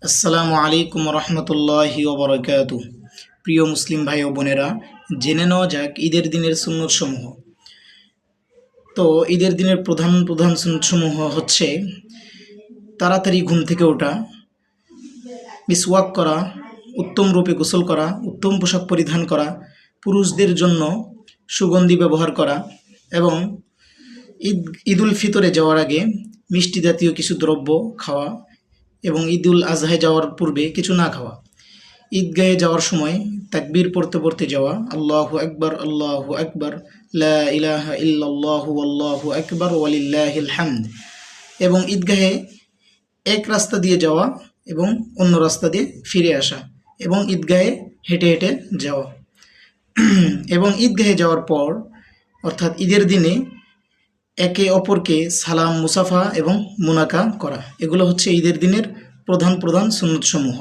আসসালামু আলাইকুম রহমতুল্লাহি ওবরাকাতু। প্রিয় মুসলিম ভাই ও বোনেরা, জেনে নেওয়া যাক ঈদের দিনের সুন্নত সমূহ। তো ঈদের দিনের প্রধান প্রধান সুন্নত সমূহ হচ্ছে তাড়াতাড়ি ঘুম থেকে ওঠা, মিসওয়াক করা, উত্তম রূপে গোসল করা, উত্তম পোশাক পরিধান করা, পুরুষদের জন্য সুগন্ধি ব্যবহার করা এবং ঈদ ঈদুল ফিতরে যাওয়ার আগে মিষ্টি জাতীয় কিছু দ্রব্য খাওয়া এবং ঈদুল আজহায় যাওয়ার পূর্বে কিছু না খাওয়া। ঈদগাহে যাওয়ার সময় তাকবীর পড়তে পড়তে যাওয়া, আল্লাহু আকবার আল্লাহু আকবার, লা ইলাহা ইল্লাল্লাহু আল্লাহু আকবার ওয়ালিল্লাহিল হামদ। এবং ঈদগাহে এক রাস্তা দিয়ে যাওয়া এবং অন্য রাস্তা দিয়ে ফিরে আসা এবং ঈদগাহে হেঁটে হেঁটে যাওয়া। এবং ঈদগাহে যাওয়ার পর অর্থাৎ ঈদের দিনে একে অপরকে সালাম মুসাফা এবং মুনাকা করা, এগুলো হচ্ছে ঈদের দিনের প্রধান প্রধান সুন্নতসমূহ।